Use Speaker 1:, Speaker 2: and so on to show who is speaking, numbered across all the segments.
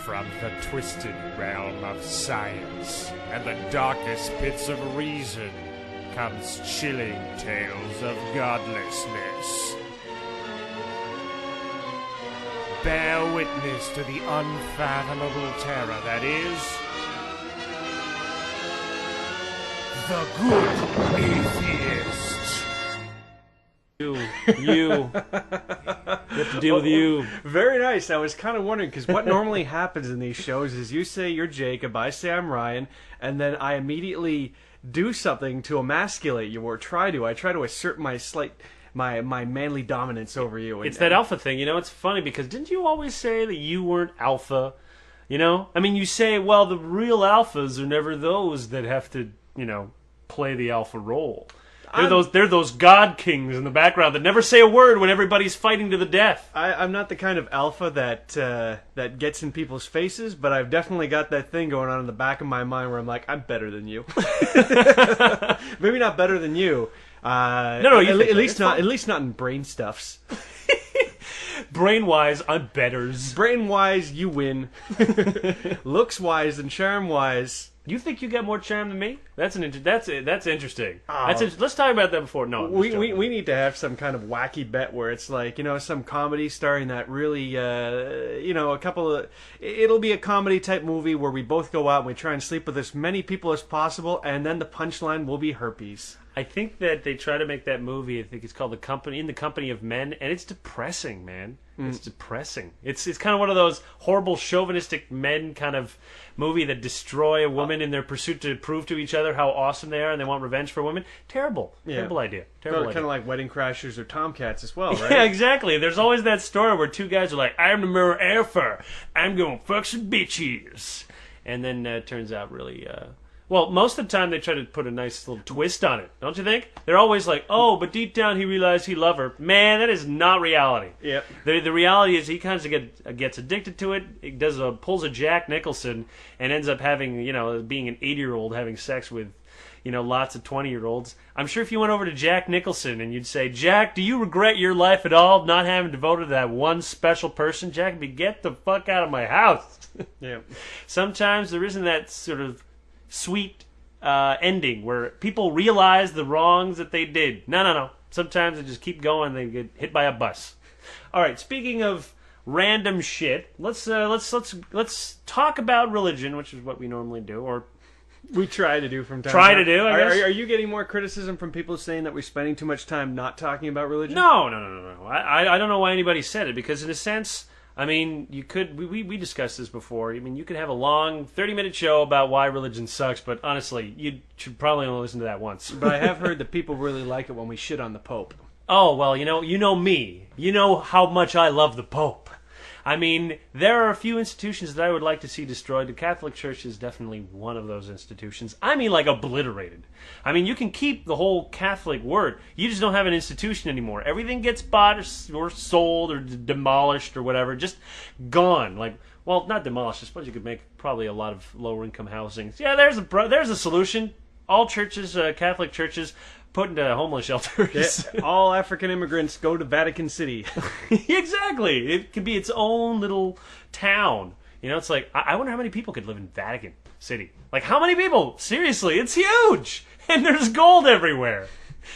Speaker 1: From the twisted realm of science and the darkest pits of reason comes chilling tales of godlessness. Bear witness to the unfathomable terror that is the Good Atheist.
Speaker 2: You have to deal with you.
Speaker 3: Very nice. I was kind of wondering, because what normally happens in these shows is you say you're Jacob, I say I'm Ryan, and then I immediately do something to emasculate you, or try to. I try to assert my manly dominance over you.
Speaker 2: It's that alpha thing, you know. It's funny because didn't you always say that you weren't alpha? You know, I mean, you say, well, the real alphas are never those that have to, you know, play the alpha role. They're those god kings in the background that never say a word when everybody's fighting to the death.
Speaker 3: I'm not the kind of alpha that gets in people's faces, but I've definitely got that thing going on in the back of my mind where I'm like, I'm better than you. Maybe not better than you.
Speaker 2: No,
Speaker 3: at least not in brain stuffs.
Speaker 2: Brain-wise, I'm betters.
Speaker 3: Brain-wise, you win. Looks-wise and charm-wise.
Speaker 2: You think you got more charm than me? That's interesting. Let's talk about that before. No,
Speaker 3: we need to have some kind of wacky bet where it's like, you know, some comedy starring that really, you know, it'll be a comedy type movie where we both go out and we try and sleep with as many people as possible, and then the punchline will be herpes.
Speaker 2: I think that they try to make that movie. I think it's called In the Company of Men, and it's depressing, man. It's depressing. It's kind of one of those horrible chauvinistic men kind of movie that destroy a woman in their pursuit to prove to each other how awesome they are, and they want revenge for women. Terrible idea.
Speaker 3: Kind of like Wedding Crashers or Tomcats as well, right?
Speaker 2: Yeah, exactly. There's always that story where two guys are like, "I'm the mirror alpha. I'm gonna fuck some bitches," and then it turns out really. Well, most of the time they try to put a nice little twist on it, don't you think? They're always like, oh, but deep down he realized he loved her. Man, that is not reality.
Speaker 3: Yep.
Speaker 2: The reality is he kind of gets addicted to it. He pulls a Jack Nicholson and ends up having, you know, being an 80-year-old having sex with, you know, lots of 20-year-olds. I'm sure if you went over to Jack Nicholson and you'd say, Jack, do you regret your life at all, not having devoted to that one special person? Jack would be, get the fuck out of my house.
Speaker 3: Yeah.
Speaker 2: Sometimes there isn't that sort of sweet ending where people realize the wrongs that they did. No. Sometimes they just keep going. They get hit by a bus. All right. Speaking of random shit, let's talk about religion, which is what we normally do, or
Speaker 3: we try to do from time to time.
Speaker 2: I guess.
Speaker 3: Are you getting more criticism from people saying that we're spending too much time not talking about religion?
Speaker 2: No. I don't know why anybody said it, because in a sense, I mean, you could. We discussed this before. I mean, you could have a long 30-minute show about why religion sucks, but honestly, you should probably only listen to that once.
Speaker 3: But I have heard that people really like it when we shit on the Pope.
Speaker 2: Oh well, you know me. You know how much I love the Pope. I mean, there are a few institutions that I would like to see destroyed. The Catholic Church is definitely one of those institutions. I mean, like, obliterated. I mean, you can keep the whole Catholic word. You just don't have an institution anymore. Everything gets bought or sold or demolished or whatever. Just gone. Like, well, not demolished. I suppose you could make probably a lot of lower-income housing. Yeah, there's a solution. All churches, Catholic churches, put into homeless shelters.
Speaker 3: Yeah, all African immigrants go to Vatican City.
Speaker 2: Exactly. It could be its own little town. You know, it's like, I wonder how many people could live in Vatican City. Like, how many people? Seriously, it's huge. And there's gold everywhere.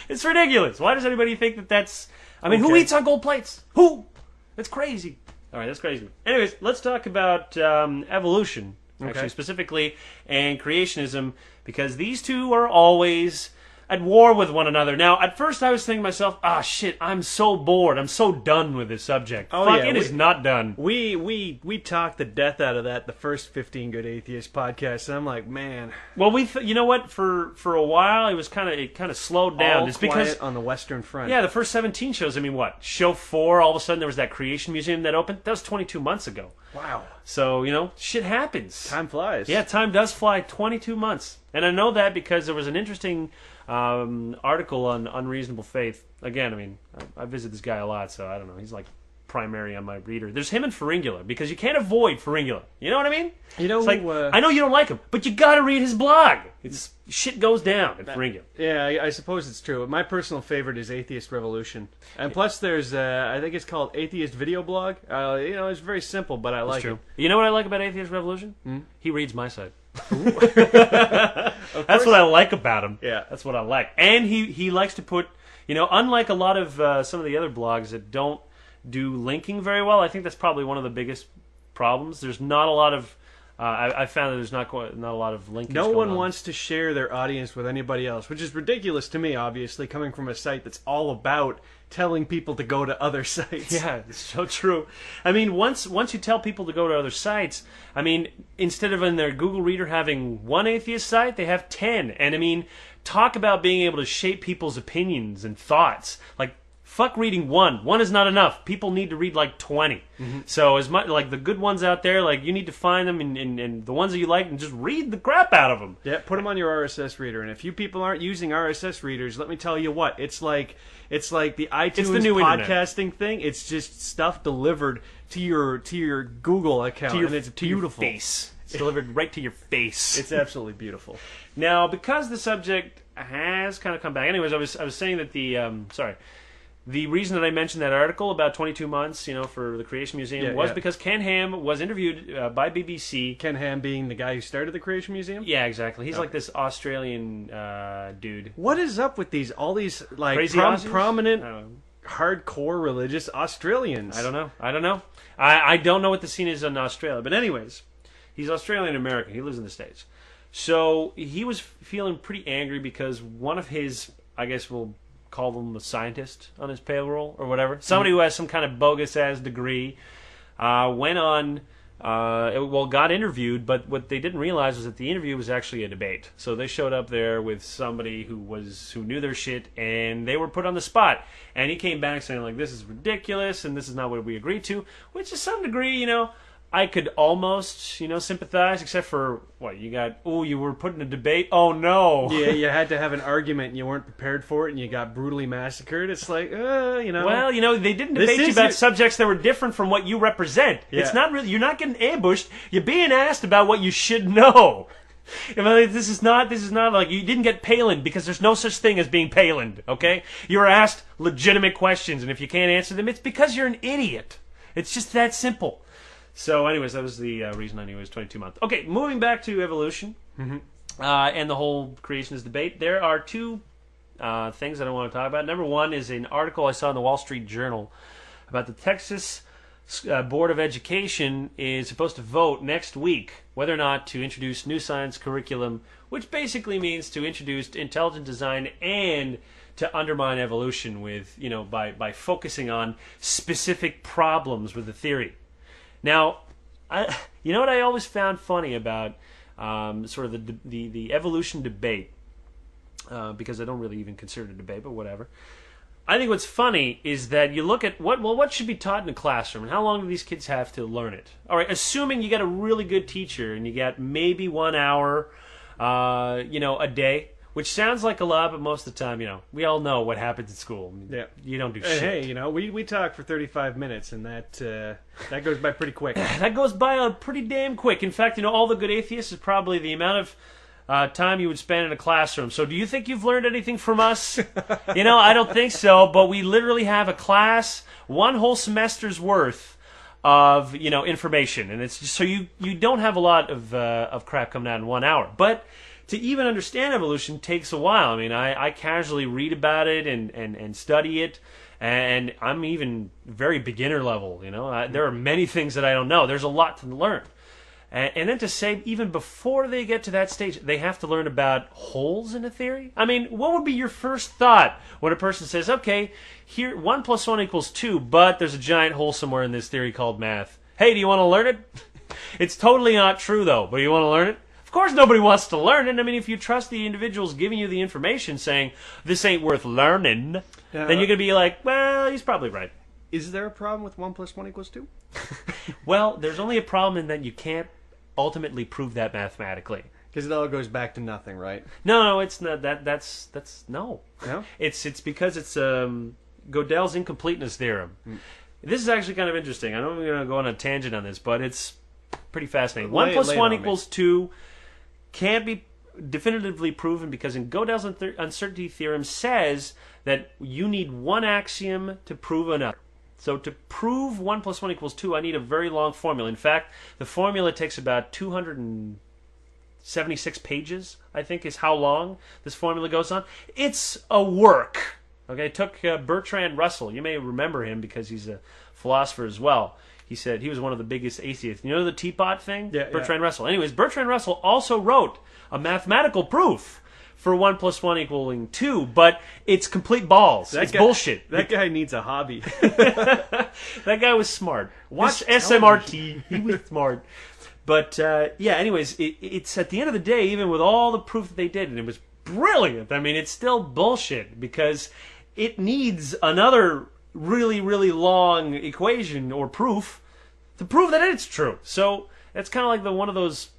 Speaker 2: It's ridiculous. Why does anybody think that that's... I mean, Who eats on gold plates? Who? That's crazy. All right, that's crazy. Anyways, let's talk about evolution, actually, specifically, and creationism, because these two are always at war with one another. Now, at first I was thinking to myself, shit, I'm so bored. I'm so done with this subject. It is not done.
Speaker 3: We talked the death out of that the first 15 Good Atheist podcasts, and I'm like, man.
Speaker 2: Well, you know what? For a while, it kind of slowed down.
Speaker 3: It's because on the Western Front.
Speaker 2: Yeah, the first 17 shows. I mean, what? Show 4, all of a sudden there was that Creation Museum that opened. That was 22 months ago.
Speaker 3: Wow.
Speaker 2: So, you know, shit happens.
Speaker 3: Time flies.
Speaker 2: Yeah, time does fly. 22 months. And I know that because there was an interesting article on unreasonable faith. Again, I mean, I visit this guy a lot, so I don't know. He's like primary on my reader. There's him and Ferringula, because you can't avoid Ferringula. You know what I mean?
Speaker 3: You know,
Speaker 2: it's like, I know you don't like him, but you got to read his blog. It's shit goes down at Ferringula.
Speaker 3: Yeah, I suppose it's true. My personal favorite is Atheist Revolution, and plus there's I think it's called Atheist Video Blog. You know, it's very simple, but I like it.
Speaker 2: You know what I like about Atheist Revolution? He reads my site. That's what I like about him.
Speaker 3: Yeah,
Speaker 2: that's what I like, and he likes to put, you know, unlike a lot of some of the other blogs that don't do linking very well. I think that's probably one of the biggest problems. There's not a lot of I found that there's not a lot of linking.
Speaker 3: No one wants to share their audience with anybody else, which is ridiculous to me, obviously, coming from a site that's all about telling people to go to other sites.
Speaker 2: Yeah, it's so true. I mean, once you tell people to go to other sites, I mean, instead of in their Google Reader having one atheist site, they have 10. And I mean, talk about being able to shape people's opinions and thoughts. Like, fuck reading one. One is not enough. People need to read like 20. So as much like the good ones out there, like you need to find them and the ones that you like and just read the crap out of them.
Speaker 3: Yeah, put them on your RSS reader. And if you people aren't using RSS readers, let me tell you what, it's like the iTunes
Speaker 2: new
Speaker 3: podcasting thing. It's just stuff delivered to your Google account, and it's beautiful.
Speaker 2: Your face. It's delivered right to your face.
Speaker 3: It's absolutely beautiful.
Speaker 2: Now, because the subject has kind of come back. Anyways, I was saying that the reason that I mentioned that article about 22 months, you know, for the Creation Museum was because Ken Ham was interviewed by BBC.
Speaker 3: Ken Ham being the guy who started the Creation Museum?
Speaker 2: Yeah, exactly. He's like this Australian dude.
Speaker 3: What is up with all these like
Speaker 2: crazy
Speaker 3: prominent, hardcore religious Australians?
Speaker 2: I don't know. I don't know what the scene is in Australia. But anyways, he's Australian American. He lives in the States. So he was feeling pretty angry because one of his, I guess we'll call them the scientist on his payroll or whatever. Somebody who has some kind of bogus-ass degree went on, got interviewed, but what they didn't realize was that the interview was actually a debate. So they showed up there with somebody who knew their shit, and they were put on the spot. And he came back saying, like, this is ridiculous, and this is not what we agreed to, which to some degree, you know, I could almost, you know, sympathize, except for, you were put in a debate? Oh, no.
Speaker 3: Yeah, you had to have an argument, and you weren't prepared for it, and you got brutally massacred. It's like, you know.
Speaker 2: Well, you know, they didn't debate you about subjects that were different from what you represent.
Speaker 3: Yeah.
Speaker 2: It's not really, you're not getting ambushed. You're being asked about what you should know. I mean, this is not like you didn't get Palin because there's no such thing as being Palin, okay? You were asked legitimate questions, and if you can't answer them, it's because you're an idiot. It's just that simple. So, anyways, that was the reason I knew it was 22 months. Okay, moving back to evolution and the whole creationist debate, there are two things that I want to talk about. Number one is an article I saw in the Wall Street Journal about the Texas Board of Education is supposed to vote next week whether or not to introduce new science curriculum, which basically means to introduce intelligent design and to undermine evolution with, you know, by focusing on specific problems with the theory. Now, you know what I always found funny about sort of the evolution debate, because I don't really even consider it a debate, but whatever. I think what's funny is that you look at what should be taught in a classroom, and how long do these kids have to learn it? All right, assuming you got a really good teacher and you got maybe 1 hour, a day. Which sounds like a lot, but most of the time, you know, we all know what happens at school.
Speaker 3: Yeah.
Speaker 2: You don't do shit.
Speaker 3: Hey, you know, we talk for 35 minutes, and that goes by pretty quick.
Speaker 2: That goes by pretty damn quick. In fact, you know, all the Good Atheists is probably the amount of time you would spend in a classroom. So do you think you've learned anything from us? You know, I don't think so, but we literally have a class, one whole semester's worth of, you know, information. And it's just, so you don't have a lot of crap coming out in 1 hour. But to even understand evolution takes a while. I mean, I casually read about it and study it, and I'm even very beginner level, you know. There are many things that I don't know. There's a lot to learn. And then to say, even before they get to that stage, they have to learn about holes in a theory? I mean, what would be your first thought when a person says, okay, here 1 + 1 = 2, but there's a giant hole somewhere in this theory called math. Hey, do you want to learn it? It's totally not true, though, but you want to learn it? Of course nobody wants to learn it. I mean, if you trust the individuals giving you the information saying, this ain't worth learning, then you're going to be like, well, he's probably right.
Speaker 3: Is there a problem with 1 + 1 = 2?
Speaker 2: Well, there's only a problem in that you can't ultimately prove that mathematically.
Speaker 3: Because it all goes back to nothing, right?
Speaker 2: No, it's not. That's no.
Speaker 3: No?
Speaker 2: It's because it's Gödel's incompleteness theorem. This is actually kind of interesting. I know we're going to go on a tangent on this, but it's pretty fascinating.
Speaker 3: Lay
Speaker 2: 1 + 1
Speaker 3: it on me.
Speaker 2: = 2 can't be definitively proven because in Gödel's uncertainty theorem says that you need one axiom to prove another. So to prove 1 + 1 = 2, I need a very long formula. In fact, the formula takes about 276 pages, I think, is how long this formula goes on. It's a work. Okay, it took Bertrand Russell. You may remember him because he's a philosopher as well. He said he was one of the biggest atheists. You know the teapot thing?
Speaker 3: Yeah,
Speaker 2: Bertrand Russell. Anyways, Bertrand Russell also wrote a mathematical proof for 1 + 1 = 2, but it's complete balls. It's bullshit.
Speaker 3: That guy needs a hobby.
Speaker 2: That guy was smart. Watch SMRT. He was smart. But, anyways, it's at the end of the day, even with all the proof that they did, and it was brilliant, I mean, it's still bullshit because it needs another really, really long equation or proof to prove that it's true. So that's kind of like one of those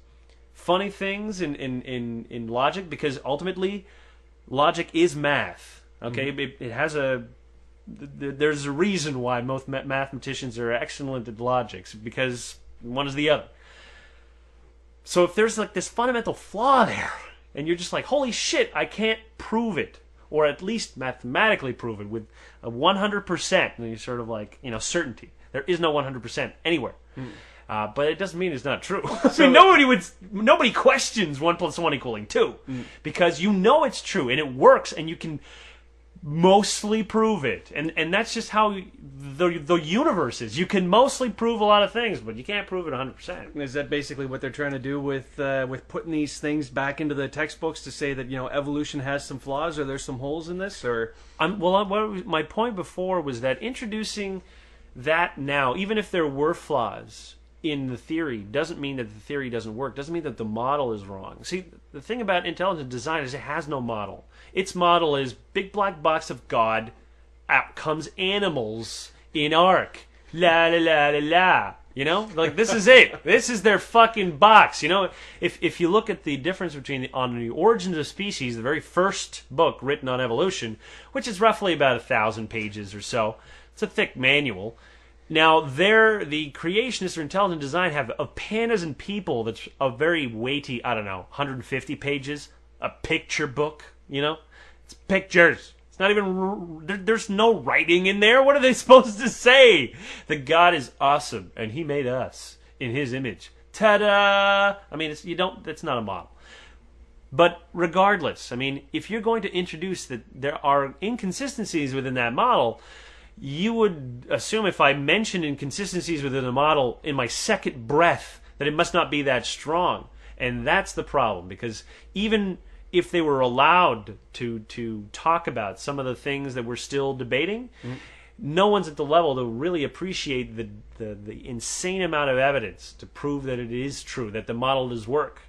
Speaker 2: funny things in logic, because ultimately logic is math. Okay, it has there's a reason why most mathematicians are excellent at logics, because one is the other. So if there's like this fundamental flaw there, and you're just like, holy shit, I can't prove it, or at least mathematically prove it with a 100%, and you're sort of like, certainty. There is no 100% anywhere. But it doesn't mean it's not true. I mean, nobody questions 1 + 1 = 2 because you know it's true and it works and you can mostly prove it. And that's just how the universe is. You can mostly prove a lot of things, but you can't prove it 100%.
Speaker 3: Is that basically what they're trying to do with putting these things back into the textbooks to say that evolution has some flaws, or there's some holes in this? Or
Speaker 2: my point before was that introducing that now, even if there were flaws in the theory, doesn't mean that the theory doesn't work, doesn't mean that the model is wrong. See, the thing about intelligent design is it has no model. Its model is big black box of God, out comes animals in ark. La la la la la. Like this is it. This is their fucking box. If you look at the difference between on the Origins of Species, the very first book written on evolution, which is roughly about 1,000 pages or so, it's a thick manual. Now, the creationists or intelligent design have a pandas and people that's a very weighty, 150 pages, a picture book, It's pictures. It's not even, there's no writing in there. What are they supposed to say? The God is awesome, and he made us in his image. Ta-da! I mean, that's not a model. But regardless, I mean, if you're going to introduce that there are inconsistencies within that model, you would assume if I mentioned inconsistencies within the model in my second breath that it must not be that strong. And that's the problem, because even if they were allowed to talk about some of the things that we're still debating, no one's at the level to really appreciate the insane amount of evidence to prove that it is true, that the model does work.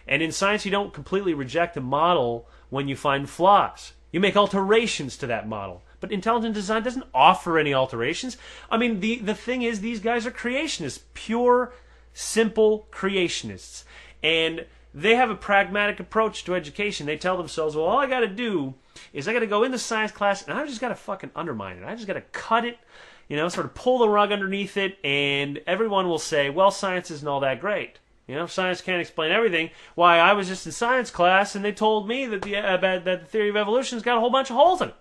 Speaker 2: And in science, you don't completely reject the model when you find flaws. You make alterations to that model. But intelligent design doesn't offer any alterations. I mean, the thing is, these guys are creationists, pure, simple creationists. And they have a pragmatic approach to education. They tell themselves, well, all I got to do is I got to go into science class and I just got to fucking undermine it. I just got to cut it, sort of pull the rug underneath it, and everyone will say, well, science isn't all that great. Science can't explain everything. Why, I was just in science class and they told me that the theory of evolution's got a whole bunch of holes in it.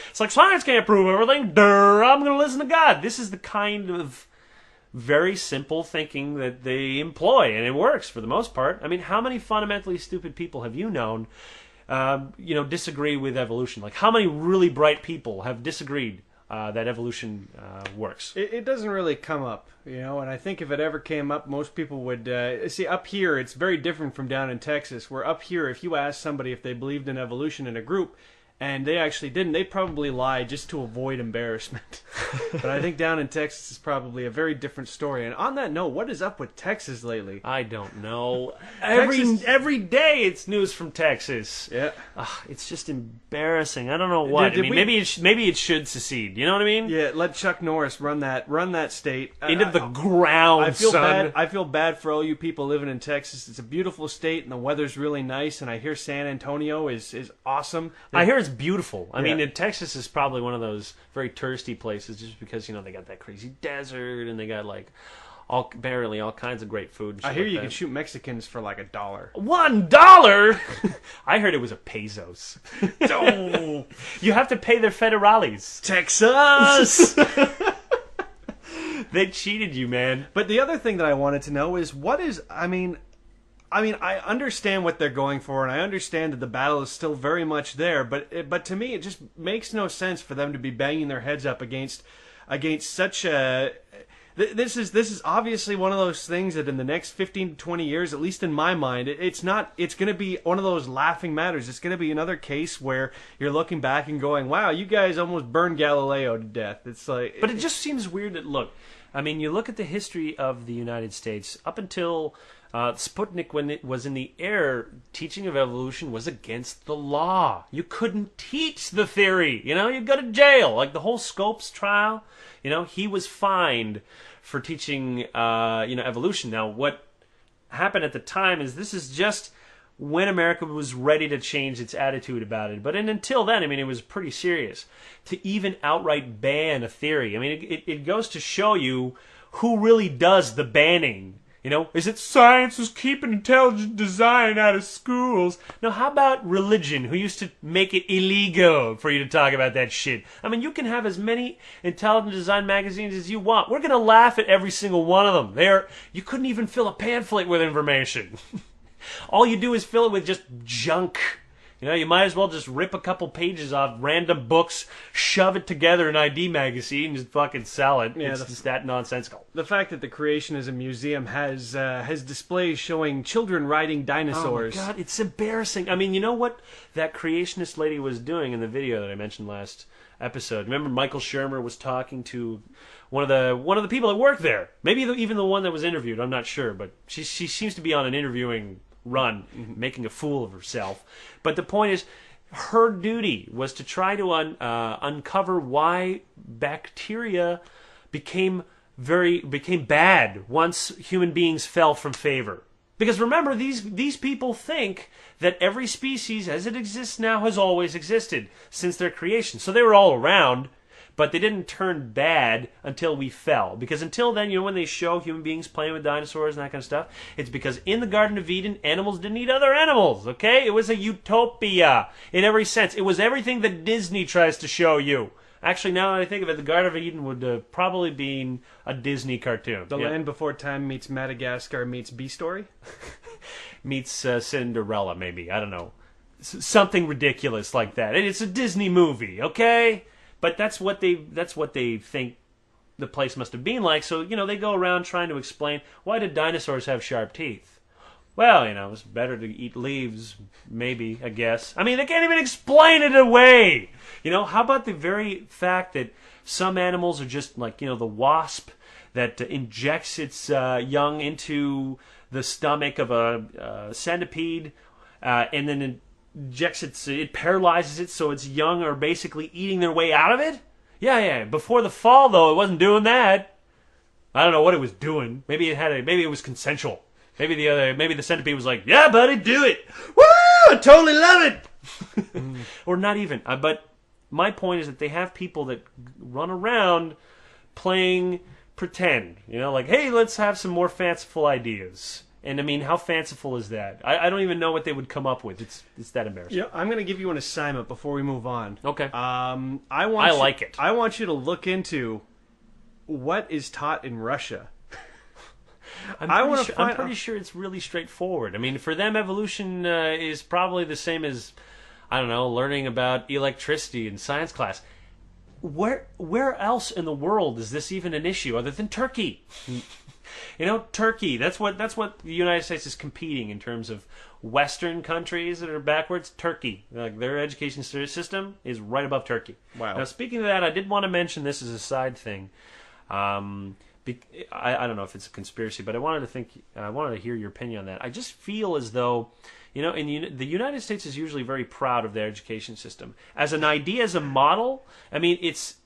Speaker 2: It's like, science can't prove everything. Durr, I'm going to listen to God. This is the kind of very simple thinking that they employ, and it works for the most part. I mean, how many fundamentally stupid people have you known, disagree with evolution? Like, how many really bright people have disagreed that evolution works?
Speaker 3: It doesn't really come up, and I think if it ever came up, most people would see. Up here, it's very different from down in Texas, where up here, if you ask somebody if they believed in evolution in a group, and they actually didn't, they'd probably lie just to avoid embarrassment. But I think down in Texas is probably a very different story. And on that note, what is up with Texas lately?
Speaker 2: I don't know. Every day it's news from Texas.
Speaker 3: Yeah.
Speaker 2: It's just embarrassing. I don't know what. Maybe it should secede. You know what I mean?
Speaker 3: Yeah, let Chuck Norris run that state
Speaker 2: into the ground.
Speaker 3: I feel bad for all you people living in Texas. It's a beautiful state and the weather's really nice, and I hear San Antonio is awesome.
Speaker 2: I hear it's beautiful. I mean, Texas is probably one of those very touristy places, just because they got that crazy desert and they got like apparently all kinds of great food. And
Speaker 3: I hear
Speaker 2: like
Speaker 3: you
Speaker 2: that.
Speaker 3: can shoot Mexicans for like $1.
Speaker 2: $1? I heard it was a pesos.
Speaker 3: Oh,
Speaker 2: You have to pay their federales.
Speaker 3: Texas!
Speaker 2: They cheated you, man.
Speaker 3: But the other thing that I wanted to know is I understand what they're going for, and I understand that the battle is still very much there. But to me, it just makes no sense for them to be banging their heads up against such a. This is obviously one of those things that in the next 15 to 20 years, at least in my mind, it's going to be one of those laughing matters. It's going to be another case where you're looking back and going, wow, you guys almost burned Galileo to death. It's like,
Speaker 2: but it just seems weird that, look, I mean, you look at the history of the United States up until Sputnik, when it was in the air, teaching of evolution was against the law. You couldn't teach the theory. You'd go to jail. Like the whole Scopes trial, he was fined for teaching, evolution. Now, what happened at the time is this is just when America was ready to change its attitude about it. But until then, I mean, it was pretty serious. To even outright ban a theory, I mean, it goes to show you who really does the banning. Is it science is keeping intelligent design out of schools? No, how about religion, who used to make it illegal for you to talk about that shit? I mean, you can have as many intelligent design magazines as you want. We're going to laugh at every single one of them. You couldn't even fill a pamphlet with information. All you do is fill it with just junk. You might as well just rip a couple pages off random books, shove it together in ID magazine, and just fucking sell it.
Speaker 3: Yeah,
Speaker 2: it's just that nonsensical.
Speaker 3: the fact that the Creationism Museum has displays showing children riding dinosaurs.
Speaker 2: Oh my God, it's embarrassing. I mean, you know what that creationist lady was doing in the video that I mentioned last episode? Remember, Michael Shermer was talking to one of the people that worked there. Maybe even the one that was interviewed. I'm not sure, but she seems to be on an interviewing run, making a fool of herself. But the point is, her duty was to try to uncover why bacteria became bad once human beings fell from favor. Because remember, these people think that every species as it exists now has always existed since their creation. So they were all around, but they didn't turn bad until we fell. Because until then, when they show human beings playing with dinosaurs and that kind of stuff, it's because in the Garden of Eden, animals didn't eat other animals, okay? It was a utopia in every sense. It was everything that Disney tries to show you. Actually, now that I think of it, the Garden of Eden would probably be a Disney cartoon.
Speaker 3: The Land Before Time meets Madagascar meets B-Story?
Speaker 2: Meets Cinderella, maybe. I don't know. Something ridiculous like that. It's a Disney movie, okay? But that's what they think the place must have been like. So, they go around trying to explain, why did dinosaurs have sharp teeth? Well, it's better to eat leaves, maybe, I guess. I mean, they can't even explain it away. How about the very fact that some animals are just like, the wasp that injects its young into the stomach of a centipede, and then it paralyzes it so its young are basically eating their way out of it? Yeah. Before the fall, though, it wasn't doing that. I don't know what it was doing. Maybe it was consensual. Maybe the centipede was like, yeah, buddy, do it. Woo! I totally love it. Or not even. But my point is that they have people that run around playing pretend. Like, hey, let's have some more fanciful ideas. And I mean, how fanciful is that? I don't even know what they would come up with. It's that embarrassing.
Speaker 3: Yeah, I'm going to give you an assignment before we move on.
Speaker 2: Okay.
Speaker 3: I like it. I want you to look into what is taught in Russia.
Speaker 2: I'm pretty sure it's really straightforward. I mean, for them, evolution is probably the same as, I don't know, learning about electricity in science class. Where else in the world is this even an issue other than Turkey? Turkey. That's what the United States is competing in terms of Western countries that are backwards. Turkey, like their education system is right above Turkey.
Speaker 3: Wow.
Speaker 2: Now, speaking of that, I did want to mention this as a side thing. I don't know if it's a conspiracy, but I wanted to hear your opinion on that. I just feel as though, the United States is usually very proud of their education system as an idea, as a model. I mean, it's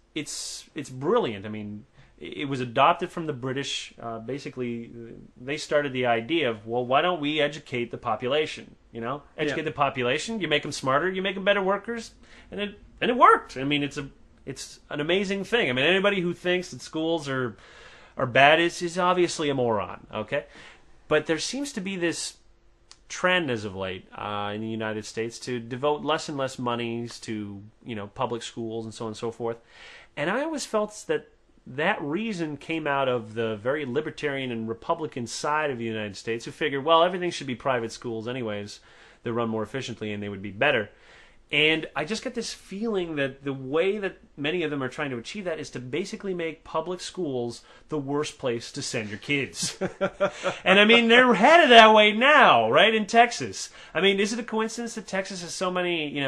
Speaker 2: brilliant. I mean, it was adopted from the British. Basically, they started the idea of, well, why don't we educate the population? You know, educate the population. You make them smarter. You make them better workers, and it worked. I mean, it's an amazing thing. I mean, anybody who thinks that schools are bad is obviously a moron. Okay, but there seems to be this trend as of late in the United States to devote less and less monies to public schools and so on and so forth. And I always felt that reason came out of the very libertarian and Republican side of the United States, who figured, well, everything should be private schools anyways. They run more efficiently and they would be better. And I just get this feeling that the way that many of them are trying to achieve that is to basically make public schools the worst place to send your kids. And I mean, they're headed that way now, right, in Texas. I mean, is it a coincidence that Texas has so many,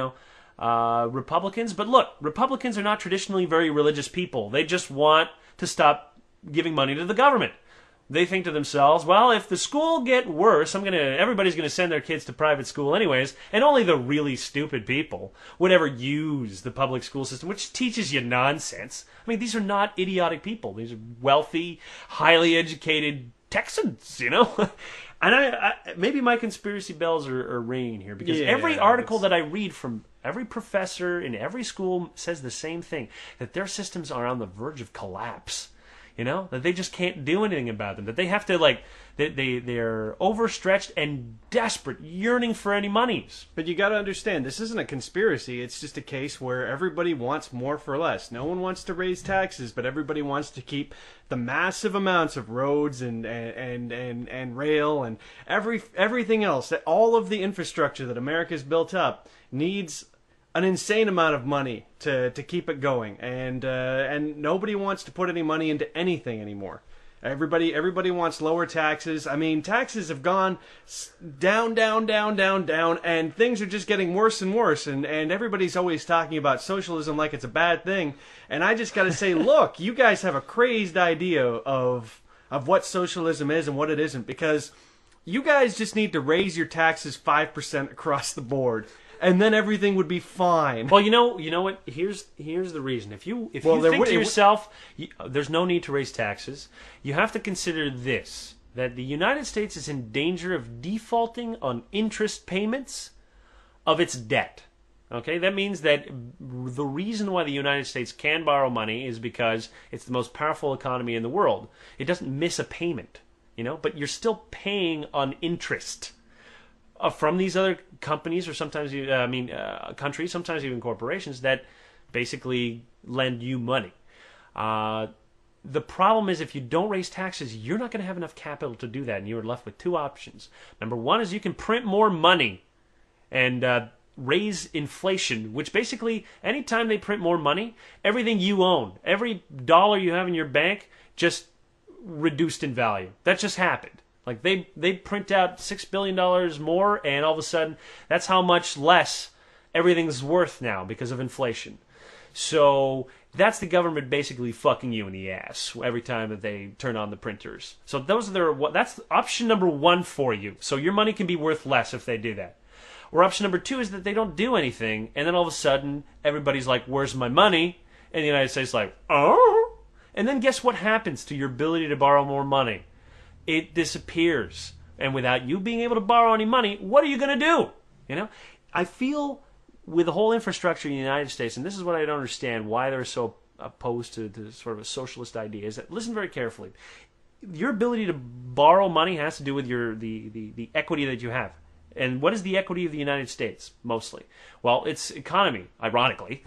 Speaker 2: Republicans? But look, Republicans are not traditionally very religious people. They just want to stop giving money to the government. They think to themselves, well, if the school get worse, everybody's gonna send their kids to private school anyways, and only the really stupid people would ever use the public school system, which teaches you nonsense. I mean, these are not idiotic people. These are wealthy, highly educated Texans, And I maybe my conspiracy bells are ringing here, because every article that I read from every professor in every school says the same thing, that their systems are on the verge of collapse. That they just can't do anything about them. That they have to, they're overstretched and desperate, yearning for any monies.
Speaker 3: But you got to understand, this isn't a conspiracy. It's just a case where everybody wants more for less. No one wants to raise taxes, but everybody wants to keep the massive amounts of roads and rail and everything else. That all of the infrastructure that America's built up needs an insane amount of money to keep it going, and nobody wants to put any money into anything anymore. Everybody wants lower taxes. I mean, taxes have gone down, and things are just getting worse and worse. And everybody's always talking about socialism like it's a bad thing. And I just got to say, look, you guys have a crazed idea of what socialism is and what it isn't, because you guys just need to raise your taxes 5% across the board, and then everything would be fine.
Speaker 2: Well, you know what? Here's the reason. If you think to yourself, there's no need to raise taxes, you have to consider this: that the United States is in danger of defaulting on interest payments of its debt. Okay, that means that the reason why the United States can borrow money is because it's the most powerful economy in the world. It doesn't miss a payment, but you're still paying on interest from these other companies, or sometimes countries, sometimes even corporations that basically lend you money. The problem is, if you don't raise taxes, you're not going to have enough capital to do that, and you're left with two options. Number one is you can print more money and raise inflation, which basically, anytime they print more money, everything you own, every dollar you have in your bank, just reduced in value. That just happened. Like they print out $6 billion more, and all of a sudden, that's how much less everything's worth now because of inflation. So that's the government basically fucking you in the ass every time that they turn on the printers. So that's option number one for you. So your money can be worth less if they do that. Or option number two is that they don't do anything, and then all of a sudden, everybody's like, where's my money? And the United States is like, oh? And then guess what happens to your ability to borrow more money? It disappears. And without you being able to borrow any money, what are you going to do? I feel with the whole infrastructure in the United States, and this is what I don't understand, why they're so opposed to sort of a socialist idea, is that, listen very carefully, your ability to borrow money has to do with the equity that you have. And what is the equity of the United States, mostly? Well, it's economy, ironically.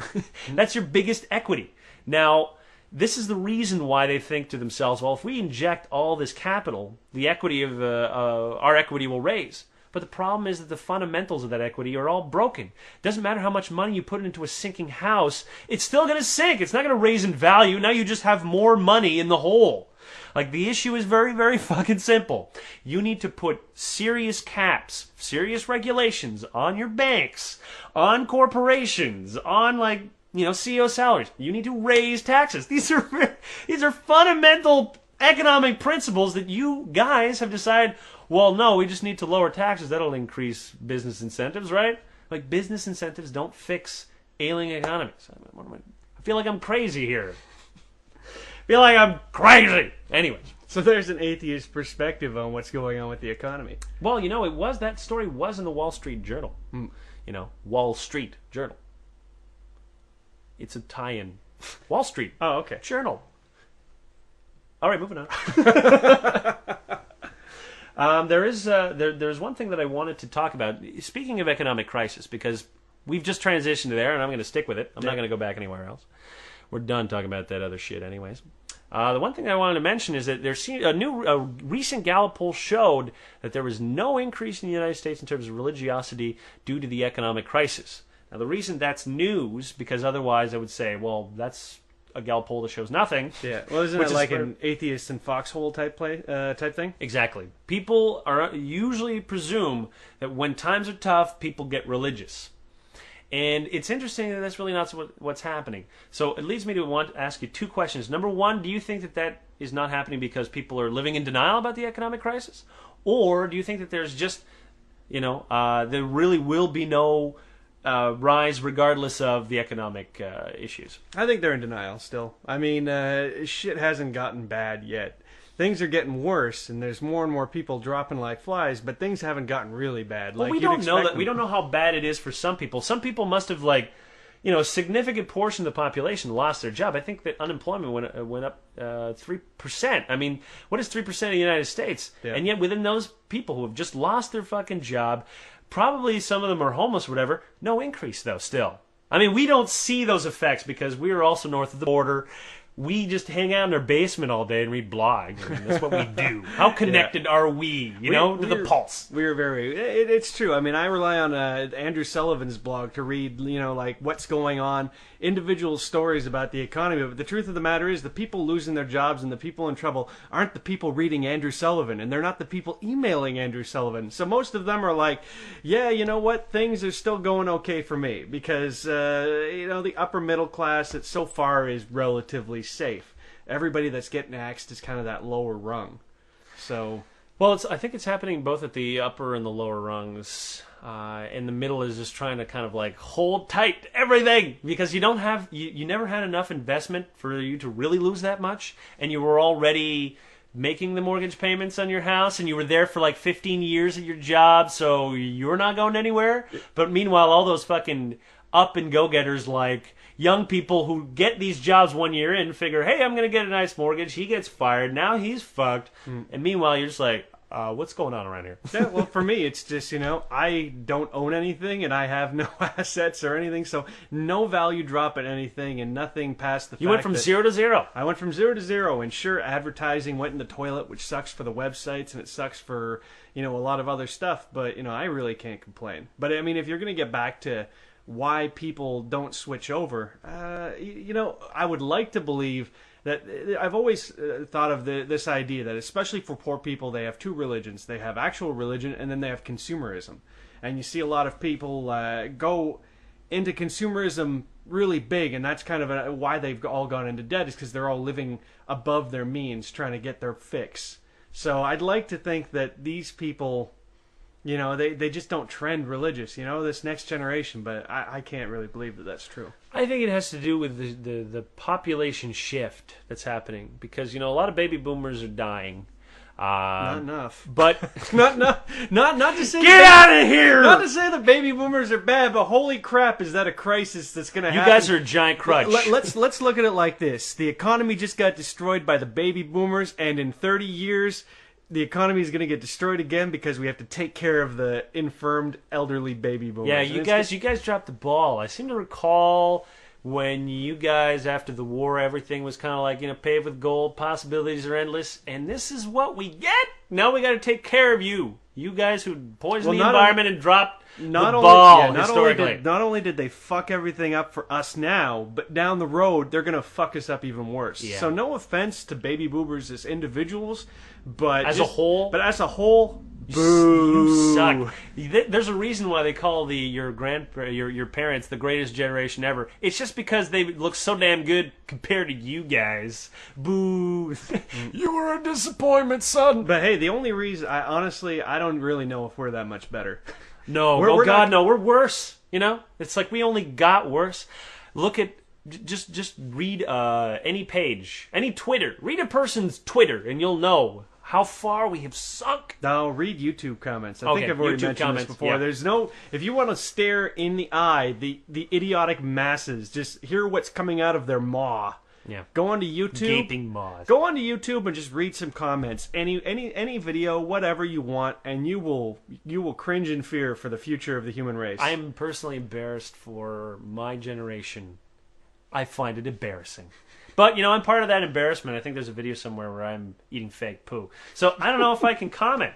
Speaker 2: That's your biggest equity. Now, this is the reason why they think to themselves, well, if we inject all this capital, the equity of our equity will raise. But the problem is that the fundamentals of that equity are all broken. It doesn't matter how much money you put into a sinking house, it's still going to sink. It's not going to raise in value. Now you just have more money in the hole. Like, the issue is very, very fucking simple. You need to put serious caps, serious regulations on your banks, on corporations, on, CEO salaries. You need to raise taxes. These are fundamental economic principles that you guys have decided, well, no, we just need to lower taxes. That'll increase business incentives, right? Like, business incentives don't fix ailing economies. I feel like I'm crazy here. Feel like I'm crazy. Anyways,
Speaker 3: So there's an atheist perspective on what's going on with the economy.
Speaker 2: Well, that story was in the Wall Street Journal. Wall Street Journal. It's a tie-in. Wall Street.
Speaker 3: Oh, okay.
Speaker 2: Journal. All right, moving on. There's one thing that I wanted to talk about. Speaking of economic crisis, because we've just transitioned to there, and I'm going to stick with it. I'm not going to go back anywhere else. We're done talking about that other shit anyways. The one thing I wanted to mention is that a recent Gallup poll showed that there was no increase in the United States in terms of religiosity due to the economic crisis. Now, the reason that's news, because otherwise I would say, well, that's a Gallup poll that shows nothing.
Speaker 3: Yeah, well, isn't it like an atheist and foxhole type thing?
Speaker 2: Exactly. People are usually presume that when times are tough, people get religious. And it's interesting that that's really not what's happening. So it leads me to want to ask you two questions. Number one, do you think that is not happening because people are living in denial about the economic crisis? Or do you think that there's just, there really will be no rise regardless of the economic issues?
Speaker 3: I think they're in denial still. I mean, shit hasn't gotten bad yet. Things are getting worse, and there's more and more people dropping like flies, but things haven't gotten really bad.
Speaker 2: Well, we don't know that. We don't know how bad it is for some people. Some people must have, a significant portion of the population lost their job. I think that unemployment went up 3%. I mean, what is 3% of the United States? Yeah. And yet within those people who have just lost their fucking job, probably some of them are homeless or whatever, no increase, though, still. I mean, we don't see those effects because we are also north of the border. We just hang out in our basement all day and read blogs. I mean, that's what we do. How connected are we, to the pulse?
Speaker 3: We're very... It's true. I mean, I rely on Andrew Sullivan's blog to read, what's going on, individual stories about the economy. But the truth of the matter is the people losing their jobs and the people in trouble aren't the people reading Andrew Sullivan, and they're not the people emailing Andrew Sullivan. So most of them are like, yeah, you know what? Things are still going okay for me because, the upper middle class, it so far is relatively safe. Everybody that's getting axed is kind of that lower rung. So,
Speaker 2: well, I think it's happening both at the upper and the lower rungs. And the middle is just trying to kind of hold tight to everything because you never had enough investment for you to really lose that much, and you were already making the mortgage payments on your house, and you were there for 15 years at your job, so you're not going anywhere. But meanwhile, all those fucking up and go-getters young people who get these jobs 1 year in figure, hey, I'm going to get a nice mortgage. He gets fired. Now he's fucked. And meanwhile, you're just what's going on around here?
Speaker 3: Yeah, well, for me, it's just, I don't own anything and I have no assets or anything. So no value drop in anything and nothing past the fact
Speaker 2: You went from 0 to 0.
Speaker 3: I went from 0 to 0. And sure, advertising went in the toilet, which sucks for the websites and it sucks for, a lot of other stuff. But, I really can't complain. But, I mean, if you're going to get back to why people don't switch over, I would like to believe that I've always thought of this idea that especially for poor people, they have two religions. They have actual religion and then they have consumerism. And you see a lot of people go into consumerism really big, and that's kind of why they've all gone into debt, is because they're all living above their means trying to get their fix. So I'd like to think that these people... they just don't trend religious, this next generation, but I can't really believe that that's true.
Speaker 2: I think it has to do with the population shift that's happening because, a lot of baby boomers are dying.
Speaker 3: Not enough.
Speaker 2: But
Speaker 3: not to say
Speaker 2: get out of here.
Speaker 3: Not to say the baby boomers are bad, but holy crap, is that a crisis that's going to happen?
Speaker 2: You guys are a giant crutch.
Speaker 3: Let's look at it like this. The economy just got destroyed by the baby boomers, and in 30 years... the economy is going to get destroyed again because we have to take care of the infirmed elderly baby boomers.
Speaker 2: Yeah, you guys dropped the ball. I seem to recall when you guys, after the war, everything was kind of paved with gold, possibilities are endless, and this is what we get? Now we got to take care of you. You guys who poisoned the environment and dropped the ball historically.
Speaker 3: Not only did they fuck everything up for us now, but down the road, they're going to fuck us up even worse.
Speaker 2: Yeah.
Speaker 3: So no offense to baby boomers as individuals, but
Speaker 2: as a whole,
Speaker 3: boo.
Speaker 2: You suck. There's a reason why they call your parents the greatest generation ever. It's just because they look so damn good compared to you guys. Boo. You were a disappointment, son.
Speaker 3: But hey, the only reason I don't really know if we're that much better.
Speaker 2: No, we're worse. It's like we only got worse. Look at Just read any page, any Twitter. Read a person's Twitter, and you'll know how far we have sunk.
Speaker 3: Now, read YouTube comments. I think I've already
Speaker 2: YouTube
Speaker 3: mentioned
Speaker 2: comments,
Speaker 3: this before.
Speaker 2: yeah.
Speaker 3: There's no... If you want to stare in the eye the idiotic masses, just hear what's coming out of their maw.
Speaker 2: Yeah.
Speaker 3: Go onto YouTube.
Speaker 2: Gaping maws.
Speaker 3: Go onto YouTube and just read some comments. Any video, whatever you want, and you will cringe in fear for the future of the human race.
Speaker 2: I am personally embarrassed for my generation. I find it embarrassing. But, I'm part of that embarrassment. I think there's a video somewhere where I'm eating fake poo. So I don't know if I can comment,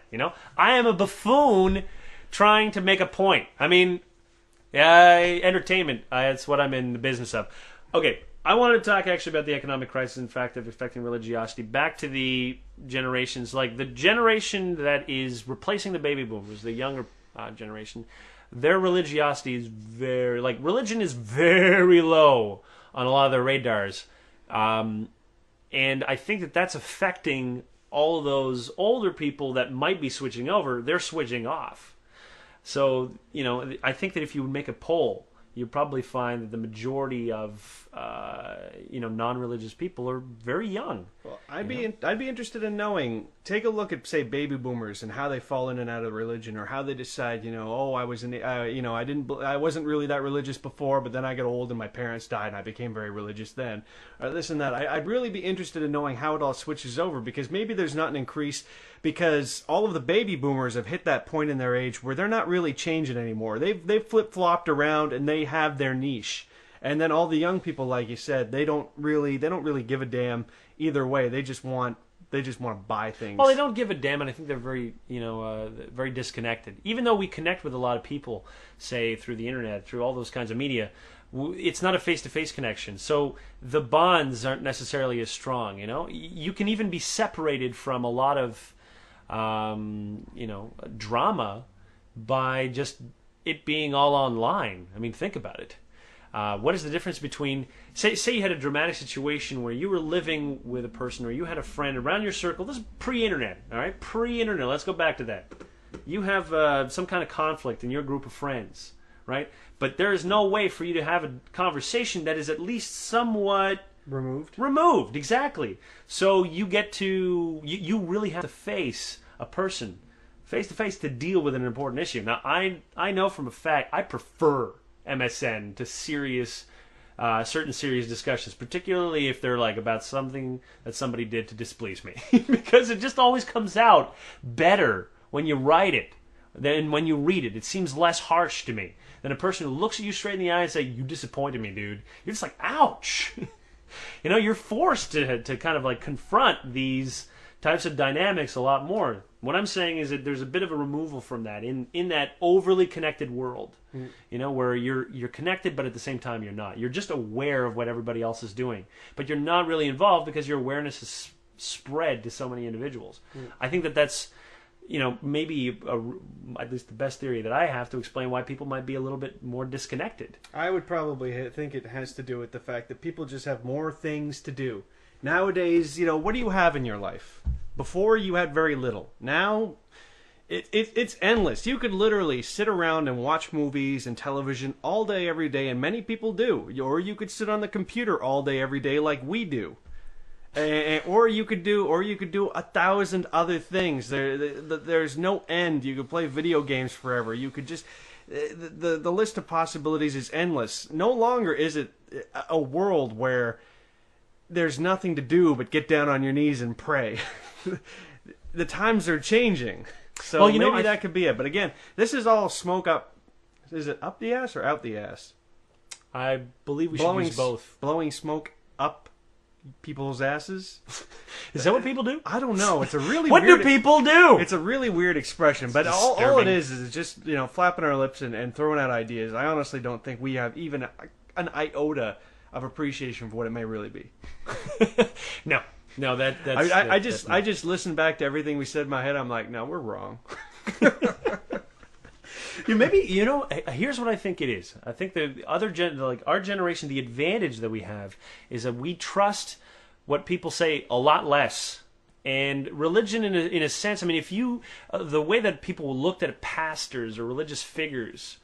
Speaker 2: I am a buffoon trying to make a point. I mean, entertainment, that's what I'm in the business of. Okay, I wanted to talk actually about the economic crisis, in fact, of affecting religiosity. Back to the generations, like the generation that is replacing the baby boomers, the younger generation, their religiosity is religion is very low on a lot of their radars. And I think that that's affecting all of those older people that might be switching over. They're switching off. So, I think that if you would make a poll, you'd probably find that the majority of, non-religious people are very young. Well,
Speaker 3: I'd be interested in knowing. Take a look at, say, baby boomers and how they fall in and out of religion, or how they decide, I wasn't really that religious before, but then I got old and my parents died and I became very religious then. Or this and that. I'd really be interested in knowing how it all switches over, because maybe there's not an increase because all of the baby boomers have hit that point in their age where they're not really changing anymore. They've flip-flopped around and they have their niche. And then all the young people, like you said, they don't really give a damn either way. They just want to buy things.
Speaker 2: Well, they don't give a damn, and I think they're very, very disconnected. Even though we connect with a lot of people, say through the internet, through all those kinds of media, it's not a face-to-face connection. So the bonds aren't necessarily as strong. You can even be separated from a lot of, drama by just it being all online. I mean, think about it. What is the difference between, say you had a dramatic situation where you were living with a person, or you had a friend around your circle. This is pre-internet, all right? Pre-internet. Let's go back to that. You have some kind of conflict in your group of friends, right? But there is no way for you to have a conversation that is at least somewhat removed, exactly. So you get to, you really have to face a person face to face to deal with an important issue. Now, I know from a fact, I prefer MSN to certain serious discussions, particularly if they're like about something that somebody did to displease me, because it just always comes out better when you write it than when you read it. It seems less harsh to me than a person who looks at you straight in the eye and say, "You disappointed me, dude." You're just like, ouch. You're forced to kind of like confront these types of dynamics a lot more. What I'm saying is that there's a bit of a removal from that in that overly connected world, where you're connected, but at the same time you're not. You're just aware of what everybody else is doing, but you're not really involved because your awareness is spread to so many individuals. I think that's, maybe at least the best theory that I have to explain why people might be a little bit more disconnected.
Speaker 3: I would probably think it has to do with the fact that people just have more things to do. Nowadays, what do you have in your life? Before, you had very little. Now, it's endless. You could literally sit around and watch movies and television all day, every day, and many people do. Or you could sit on the computer all day, every day, like we do. Or you could do 1,000 other things. There's no end. You could play video games forever. You could just... The list of possibilities is endless. No longer is it a world where there's nothing to do but get down on your knees and pray. The times are changing. So maybe that could be it. But again, this is all smoke up. Is it up the ass or out the ass?
Speaker 2: I believe we should use both.
Speaker 3: Blowing smoke up people's asses?
Speaker 2: Is that what people do?
Speaker 3: I don't know. It's a really
Speaker 2: what
Speaker 3: weird...
Speaker 2: do people do?
Speaker 3: It's a really weird expression. But all it is just, flapping our lips and throwing out ideas. I honestly don't think we have even an iota of appreciation for what it may really be.
Speaker 2: No,
Speaker 3: I just listened back to everything we said in my head. I'm like, no, we're wrong.
Speaker 2: Here's what I think it is. I think the other our generation, the advantage that we have is that we trust what people say a lot less. And religion, in a sense, I mean, if you the way that people looked at pastors or religious figures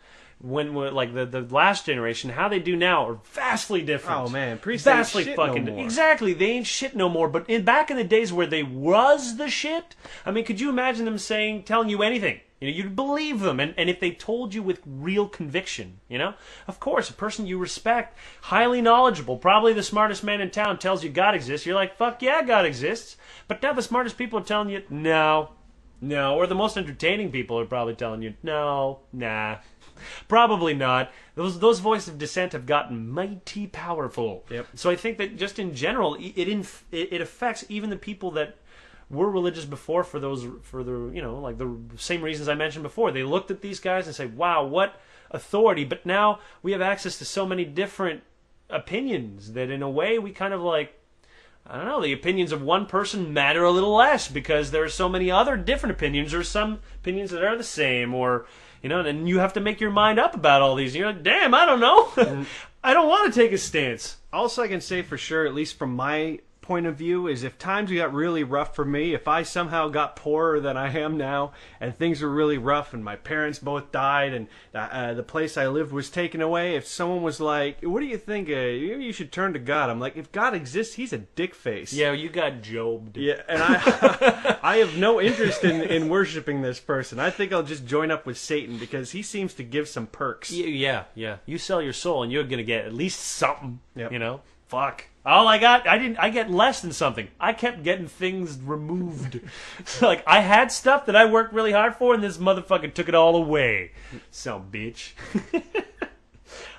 Speaker 2: when like the last generation, how they do now are vastly different.
Speaker 3: Oh man, priests ain't
Speaker 2: Vastly
Speaker 3: shit
Speaker 2: fucking
Speaker 3: no more.
Speaker 2: exactly. They ain't shit no more. But back in the days where they was the shit, I mean, could you imagine them telling you anything? You know, you'd believe them, and if they told you with real conviction, you know, of course, a person you respect, highly knowledgeable, probably the smartest man in town, tells you God exists. You're like, fuck yeah, God exists. But now the smartest people are telling you no, or the most entertaining people are probably telling you no, nah. Probably not. Those voices of dissent have gotten mighty powerful.
Speaker 3: Yep.
Speaker 2: So I think that just in general, it affects even the people that were religious before for the you know, like the same reasons I mentioned before. They looked at these guys and say, "Wow, what authority!" But now we have access to so many different opinions that, in a way, we kind of like. I don't know, the opinions of one person matter a little less because there are so many other different opinions, or some opinions that are the same, or, you know, and you have to make your mind up about all these. You're like, damn, I don't know. I don't want to take a stance.
Speaker 3: Also, I can say for sure, at least from my point of view, is if times got really rough for me, if I somehow got poorer than I am now, and things were really rough, and my parents both died, and the place I lived was taken away, if someone was like, "What do you think? You should turn to God," I'm like, if God exists, he's a dick face.
Speaker 2: Yeah, you got Job'd.
Speaker 3: Yeah, and I have no interest in worshiping this person. I think I'll just join up with Satan because he seems to give some perks.
Speaker 2: Yeah. You sell your soul, and you're gonna get at least something.
Speaker 3: Yep.
Speaker 2: You know, fuck. All I got, I get less than something. I kept getting things removed. Like, I had stuff that I worked really hard for, and this motherfucker took it all away. Some bitch.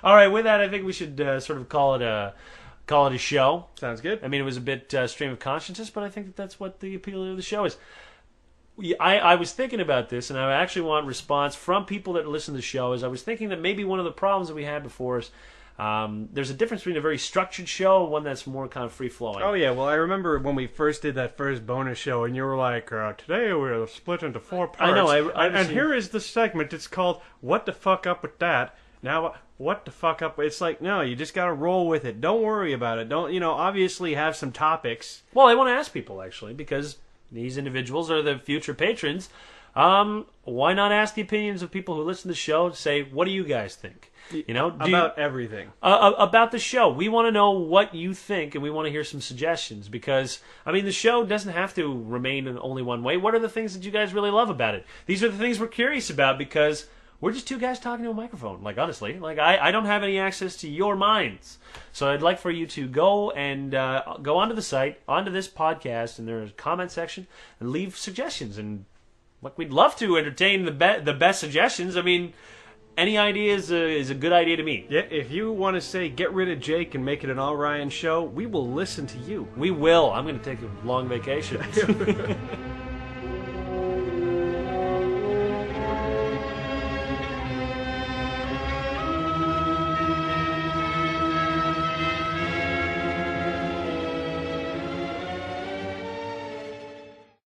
Speaker 2: All right, with that, I think we should sort of call it a show.
Speaker 3: Sounds good.
Speaker 2: I mean, it was a bit stream of consciousness, but I think that's what the appeal of the show is. I was thinking about this, and I actually want response from people that listen to the show. Is I was thinking that maybe one of the problems that we had before is there's a difference between a very structured show and one that's more kind of free-flowing.
Speaker 3: Oh, yeah. Well, I remember when we first did that first bonus show, and you were like, today we're split into 4 parts.
Speaker 2: I know.
Speaker 3: And here is the segment. It's called, What the Fuck Up With That? Now, what the fuck up? It's like, no, you just got to roll with it. Don't worry about it. Don't, obviously have some topics.
Speaker 2: Well, I want to ask people, actually, because these individuals are the future patrons. Why not ask the opinions of people who listen to the show to say, what do you guys think?
Speaker 3: About everything.
Speaker 2: About the show. We want to know what you think, and we want to hear some suggestions, because, I mean, the show doesn't have to remain in only one way. What are the things that you guys really love about it? These are the things we're curious about, because we're just two guys talking to a microphone. Like, honestly, like I don't have any access to your minds. So I'd like for you to go and go onto the site, onto this podcast, and there's a comment section, and leave suggestions. And like, we'd love to entertain the best suggestions. I mean, any idea is a good idea to me.
Speaker 3: Yeah, if you want to say, get rid of Jake and make it an All Ryan show, we will listen to you.
Speaker 2: We will. I'm going to take a long vacation.